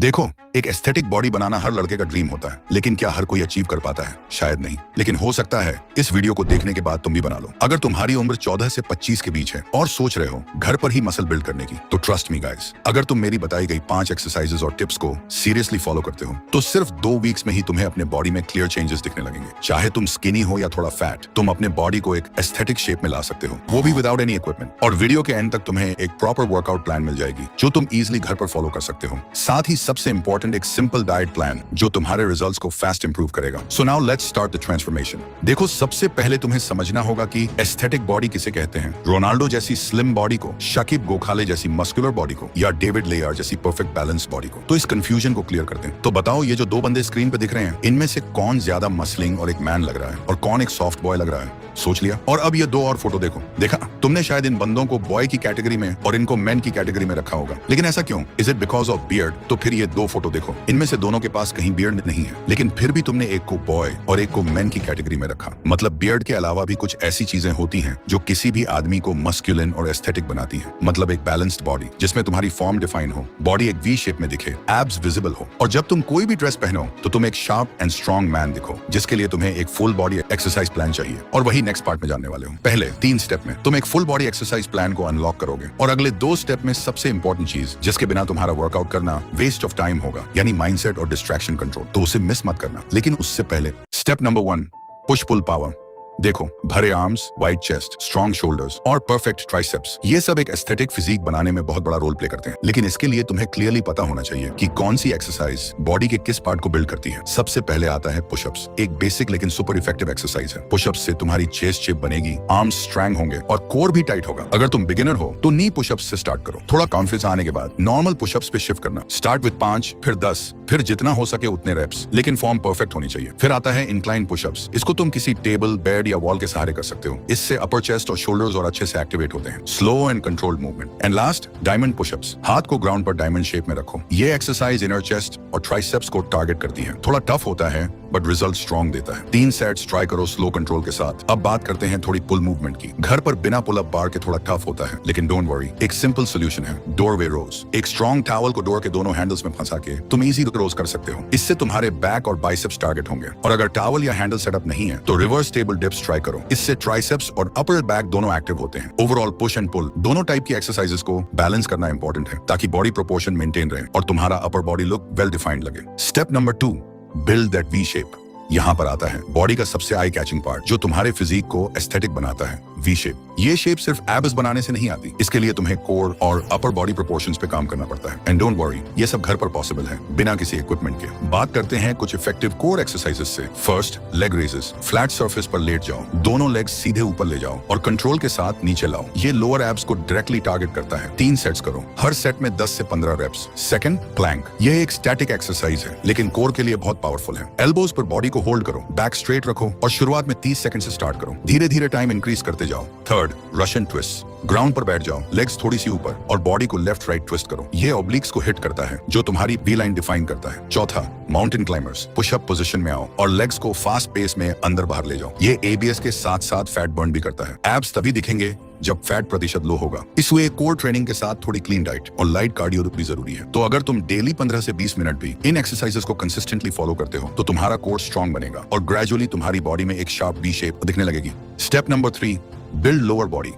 देखो, एक aesthetic body बनाना हर लड़के का ड्रीम होता है, लेकिन क्या हर कोई अचीव कर पाता है? शायद नहीं, लेकिन हो सकता है इस वीडियो को देखने के बाद तुम भी बना लो। अगर तुम्हारी उम्र 14 से 25 के बीच है और सोच रहे हो घर पर ही मसल बिल्ड करने की, तो ट्रस्ट मी गाइस, अगर तुम मेरी बताई गई 5 एक्सरसाइजेस और टिप्स को सीरियसली फॉलो करते हो, तो सिर्फ 2 वीक्स में ही तुम्हें अपने बॉडी में क्लियर चेंजेस दिखने लगेंगे। चाहे तुम स्किनी हो या थोड़ा फैट, तुम अपने बॉडी को एक एस्थेटिक शेप में ला सकते हो, वो भी विदाउट एनी इक्विपमेंट। और वीडियो के एंड तक तुम्हें एक प्रॉपर वर्कआउट प्लान मिल जाएगी, जो तुम इजिली घर पर फॉलो कर सकते हो। साथ ही सबसे इंपॉर्टेंट, एक सिंपल डाइट प्लान जो तुम्हारे रिजल्ट्स को फास्ट इंप्रूव करेगा। So now let's start the transformation. देखो, सबसे पहले तुम्हें समझना होगा कि एस्थेटिक बॉडी किसे कहते हैं। रोनाल्डो जैसी स्लिम बॉडी को, शकीब गोखाले जैसी मस्कुलर बॉडी को, या डेविड लेयर जैसी परफेक्ट बैलेंस बॉडी को। तो इस कंफ्यूजन को क्लियर करते हैं। तो बताओ, ये जो 2 बंदे स्क्रीन पे दिख रहे हैं, इनमें से कौन ज्यादा मसलिंग और एक मैन लग रहा है, और कौन एक सॉफ्ट बॉय लग रहा है? सोच लिया? और अब ये 2 और फोटो देखो। देखा, तुमने शायद इन बंदों को बॉय की कैटेगरी में और इनको मैन की कैटेगरी में रखा होगा, लेकिन ऐसा क्यों? Is it because of beard? तो फिर ये 2 फोटो देखो, इनमें से दोनों के पास कहीं बियर्ड नहीं है, लेकिन फिर भी तुमने एक को बॉय और एक को मैन की कैटेगरी में रखा। मतलब बियर्ड के अलावा भी कुछ ऐसी चीजें होती हैं जो किसी भी आदमी को मस्कुलिन और एस्थेटिक बनाती हैं। मतलब एक बैलेंस्ड बॉडी जिसमें तुम्हारी फॉर्म डिफाइन हो, बॉडी एक वी शेप में दिखे, एब्स विजिबल हो, और जब तुम कोई भी ड्रेस पहनो तो तुम एक शार्प एंड स्ट्रॉन्ग मैन दिखो, जिसके लिए तुम्हें एक फुल बॉडी एक्सरसाइज प्लान चाहिए। और वही नेक्स्ट पार्ट में जानने वाले हो। पहले 3 स्टेप में तुम एक फुल बॉडी एक्सरसाइज प्लान को अनलॉक करोगे, और अगले 2 स्टेप में सबसे इंपॉर्टेंट चीज जिसके बिना तुम्हारा वर्कआउट करना वेस्ट ऑफ टाइम होगा, यानी माइंडसेट और डिस्ट्रैक्शन कंट्रोल। तो उसे मिस मत करना। लेकिन उससे पहले step number 1, push pull power. देखो, भरे arms, wide chest, strong shoulders और परफेक्ट ट्राइसेप्स, ये सब एक एस्थेटिक फिजिक बनाने में बहुत बड़ा रोल प्ले करते हैं। लेकिन इसके लिए तुम्हें क्लियरली पता होना चाहिए कि कौन सी एक्सरसाइज बॉडी के किस पार्ट को बिल्ड करती है। सबसे पहले आता है पुशअप्स। एक बेसिक लेकिन सुपर इफेक्टिव एक्सरसाइज है। पुशअप्स से तुम्हारी चेस्ट शेप बनेगी, आर्म्स स्ट्रॉन्ग होंगे और कोर भी टाइट होगा। अगर तुम बिगिनर हो तो नी पुशअप्स से स्टार्ट करो। थोड़ा कॉन्फिडेंस आने के बाद नॉर्मल पुशअप्स पे शिफ्ट करना। स्टार्ट विद 5, फिर 10, फिर जितना हो सके उतने रेप्स, लेकिन फॉर्म परफेक्ट होनी चाहिए। फिर आता है इंक्लाइन पुशअप्स। इसको तुम किसी टेबल, बेड या वॉल के सहारे कर सकते हो। इससे अपर चेस्ट और शोल्डर्स और अच्छे से एक्टिवेट होते हैं। Slow and controlled movement. And last, diamond pushups. हाथ को ग्राउंड पर डायमंड शेप में रखो। ये एक्सरसाइज इनर चेस्ट और ट्राइसेप्स को टारगेट करती है। थोड़ा टफ होता है बट रिजल्ट स्ट्रॉन्ग देता है। 3 सेट्स ट्राई करो स्लो कंट्रोल के साथ। अब बात करते हैं थोड़ी पुल मूवमेंट की। घर पर बिना पुल अप बार के थोड़ा टफ होता है, लेकिन डोंट वरी, एक सिंपल सोल्यूशन है, डोरवे रोज। एक स्ट्रॉन्ग टॉवल को डोर के दोनों हैंडल्स में फंसा के तुम इजी रोज कर सकते हो। इससे तुम्हारे बैक और बाइसेप्स टारगेट होंगे। और अगर टॉवल या हैंडल सेटअप नहीं है तो रिवर्स टेबल डिप्स ट्राई करो। इससे ट्राइसेप्स और अपर बैक दोनों एक्टिव होते हैं। ओवरऑल पुश एंड पुल दोनों टाइप की एक्सरसाइजेस को बैलेंस करना इंपॉर्टेंट है, ताकि बॉडी प्रोपोर्शन मेंटेन रहे और तुम्हारा upper body look well defined लगे। Step number 2, build that V shape. यहाँ पर आता है बॉडी का सबसे आई कैचिंग पार्ट, जो तुम्हारे फिजिक को एस्थेटिक बनाता है, वी शेप। ये शेप सिर्फ एब्स बनाने से नहीं आती। इसके लिए तुम्हें कोर और अपर बॉडी प्रोपोर्शंस पे काम करना पड़ता है। एंड डोंट वरी, ये सब घर पर पॉसिबल है बिना किसी इक्विपमेंट के। बात करते हैं कुछ इफेक्टिव कोर एक्सरसाइजेस से। First, leg raises. Flat surface पर लेट जाओ, दोनों लेग्स सीधे ऊपर ले जाओ और कंट्रोल के साथ नीचे लाओ। ये लोअर एब्स को डायरेक्टली टारगेट करता है। 3 सेट्स करो, हर सेट में 10 से 15 रेप्स। Second, Planck. यह एक स्टैटिक एक्सरसाइज है, लेकिन कोर के लिए बहुत पावरफुल है। एल्बोज पर बॉडी को होल्ड करो, बैक स्ट्रेट रखो और शुरुआत में 30 सेकंड से स्टार्ट करो। धीरे धीरे टाइम इंक्रीज करते जाओ। Third, Russian twist. ग्राउंड पर बैठ जाओ, लेग्स थोड़ी सी ऊपर और बॉडी को लेफ्ट राइट ट्विस्ट करो। ये ऑब्लिक्स को हिट करता है, जो तुम्हारी वी लाइन डिफाइन करता है। चौथा, माउंटेन क्लाइंबर्स। पुशअप पोजीशन में आओ और लेग्स को फास्ट पेस में अंदर बाहर ले जाओ। ये एबीएस के साथ साथ फैट बर्न भी करता है। एब्स तभी दिखेंगे जब फैट प्रतिशत लो होगा। इसलिए कोर ट्रेनिंग के साथ थोड़ी क्लीन डाइट और लाइट कार्डियो भी जरूरी है। तो अगर तुम डेली 15 से 20 मिनट भी इन एक्सरसाइजेस को कंसिस्टेंटली फॉलो करते हो, तो तुम्हारा कोर स्ट्रॉन्ग बनेगा और ग्रेजुअली तुम्हारी बॉडी में एक शार्प वी शेप दिखने लगेगी। Step number 3, build lower body.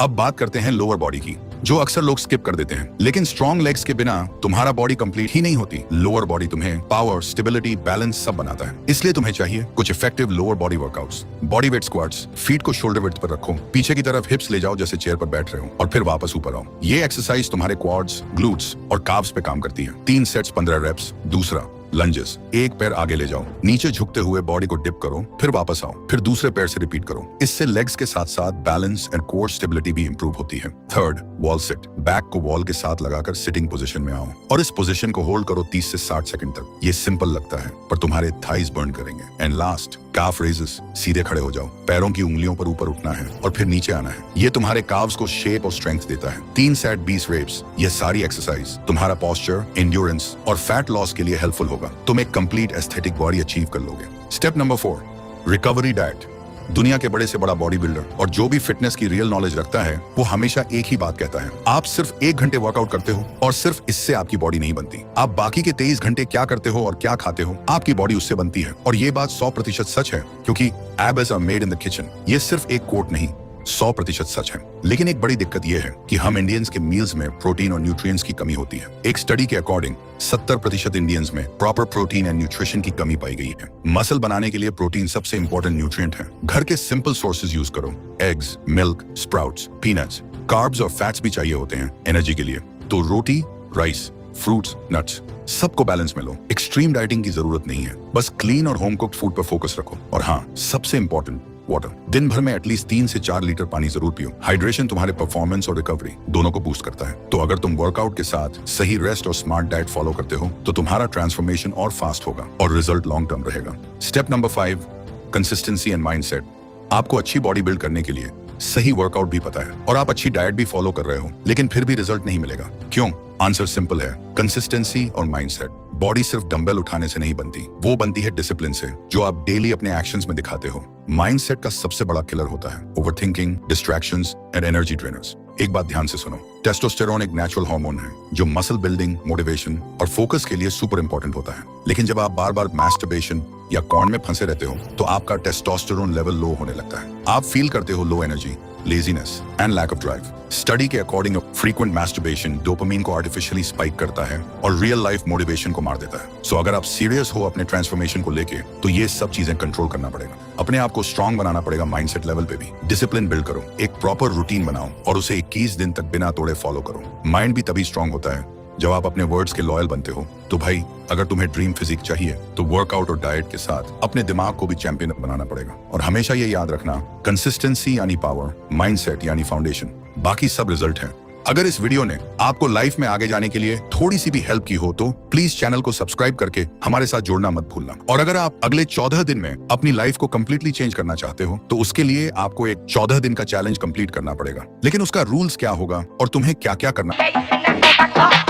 अब बात करते हैं लोअर बॉडी की, जो अक्सर लोग स्किप कर देते हैं। लेकिन स्ट्रॉन्ग लेग्स के बिना तुम्हारा बॉडी कंप्लीट ही नहीं होती। लोअर बॉडी तुम्हें पावर, स्टेबिलिटी, बैलेंस सब बनाता है। इसलिए तुम्हें चाहिए कुछ effective lower body workouts. Body weight squats. Feet को शोल्डर विड्थ पर रखो, पीछे की तरफ हिप्स ले जाओ जैसे चेयर पर बैठ रहे हो, और फिर वापस ऊपर आओ। ये एक्सरसाइज तुम्हारे क्वाड्स, ग्लूट्स और काव्स पे काम करती है। 3 सेट्स 15 रेप्स। दूसरा, लंजेस। एक पैर आगे ले जाओ, नीचे झुकते हुए बॉडी को डिप करो, फिर वापस आओ, फिर दूसरे पैर से रिपीट करो। इससे लेग्स के साथ साथ बैलेंस एंड कोर स्टेबिलिटी भी इंप्रूव होती है। Third, wall sit. बैक को वॉल के साथ लगाकर सिटिंग पोजीशन में आओ और इस पोजीशन को होल्ड करो 30 से 60 सेकंड तक। ये सिंपल लगता है पर तुम्हारे थाइज बर्न करेंगे। And last, calf raises. सीधे खड़े हो जाओ, पैरों की उंगलियों पर ऊपर उठना है और फिर नीचे आना है। ये तुम्हारे काव्स को शेप और स्ट्रेंथ देता है। 3 सेट 20 रेप्स। ये सारी एक्सरसाइज तुम्हारा पोस्चर, एंड्योरेंस और फैट लॉस के लिए हेल्पफुल होगा। तुम एक कंप्लीट एस्थेटिक बॉडी अचीव कर लोगे। Step number 4, recovery diet. दुनिया के बड़े से बड़ा बॉडी बिल्डर और जो भी फिटनेस की रियल नॉलेज रखता है वो हमेशा एक ही बात कहता है, आप सिर्फ 1 घंटे वर्कआउट करते हो और सिर्फ इससे आपकी बॉडी नहीं बनती। आप बाकी के 23 घंटे क्या करते हो और क्या खाते हो, आपकी बॉडी उससे बनती है। और ये बात 100% सच है, क्योंकि abs are made in the kitchen. ये सिर्फ एक कोट नहीं, 100% सच है। लेकिन एक बड़ी दिक्कत यह है कि हम इंडियंस के मील्स में प्रोटीन और न्यूट्रिएंट्स की कमी होती है। एक स्टडी के अकॉर्डिंग 70% इंडियंस में प्रॉपर प्रोटीन एंड न्यूट्रिशन की कमी पाई गई है। मसल बनाने के लिए प्रोटीन सबसे इंपॉर्टेंट न्यूट्रिएंट है। घर के सिंपल सोर्सेज यूज करो, eggs, milk, sprouts, peanuts. Carbs और फैट्स भी चाहिए होते हैं एनर्जी के लिए, तो रोटी, राइस, फ्रूट्स, नट्स, सबको बैलेंस में लो। एक्सट्रीम डाइटिंग की जरूरत नहीं है, बस क्लीन और होम कुक्ड फूड पर फोकस रखो। और हाँ, सबसे इंपॉर्टेंट, वाटर। दिन भर में एटलीस्ट 3 से 4 लीटर पानी जरूर पियो। हाइड्रेशन तुम्हारे परफॉर्मेंस और रिकवरी दोनों को बूस्ट करता है। तो अगर तुम वर्कआउट के साथ सही रेस्ट और स्मार्ट डाइट फॉलो करते हो तो तुम्हारा ट्रांसफॉर्मेशन और फास्ट होगा और रिजल्ट लॉन्ग टर्म रहेगा। Step number 5, consistency and mindset. आपको अच्छी बॉडी बिल्ड करने के लिए सही वर्कआउट भी पता है और आप अच्छी डाइट भी फॉलो कर रहे हो, लेकिन फिर भी रिजल्ट नहीं मिलेगा। क्यों? आंसर सिंपल है, कंसिस्टेंसी और माइंडसेट। बॉडी सिर्फ डंबल उठाने से नहीं बनती, वो बनती है डिसिप्लिन से, जो आप डेली अपने एक्शंस में दिखाते हो। माइंडसेट का सबसे बड़ा किलर होता है overthinking, distractions and energy drainers. एक बात ध्यान से सुनो, टेस्टोस्टेरोन एक नेचुरल हार्मोन है जो मसल बिल्डिंग, मोटिवेशन और फोकस के लिए सुपर इंपॉर्टेंट होता है। लेकिन जब आप बार बार मैस्टरबेशन या कॉर्न में फंसे रहते हो तो आपका टेस्टोस्टेरोन लेवल लो होने लगता है। आप फील करते हो low energy, laziness and lack of drive. Study के अकॉर्डिंग फ्रीक्वेंट मैस्टरबेशन डोपामिन को आर्टिफिशियली स्पाइक करता है और रियल लाइफ मोटिवेशन को मार देता है। सो अगर आप सीरियस हो अपने ट्रांसफॉर्मेशन को लेके तो ये सब चीजें कंट्रोल करना पड़ेगा। अपने आप को स्ट्रांग बनाना पड़ेगा माइंडसेट लेवल पे भी। डिसिप्लिन बिल्ड करो, एक प्रॉपर रूटीन बनाओ और उसे 21 दिन तक बिना तोड़े फॉलो करो। माइंड भी तभी स्ट्रांग होता है जब आप अपने वर्ड्स के लॉयल बनते हो। तो भाई, अगर तुम्हें ड्रीम फिजिक चाहिए तो वर्कआउट और डाइट के साथ अपने दिमाग को भी चैंपियन बनाना पड़ेगा। और हमेशा ये याद रखना, कंसिस्टेंसी यानी पावर, माइंडसेट यानी फाउंडेशन, बाकी सब रिजल्ट है। अगर इस वीडियो ने आपको लाइफ में आगे जाने के लिए थोड़ी सी भी हेल्प की हो तो प्लीज चैनल को सब्सक्राइब करके हमारे साथ जुड़ना मत भूलना। और अगर आप अगले 14 दिन में अपनी लाइफ को कंप्लीटली चेंज करना चाहते हो तो उसके लिए आपको एक 14 दिन का चैलेंज कंप्लीट करना पड़ेगा। लेकिन उसका रूल्स क्या होगा और तुम्हें क्या क्या करना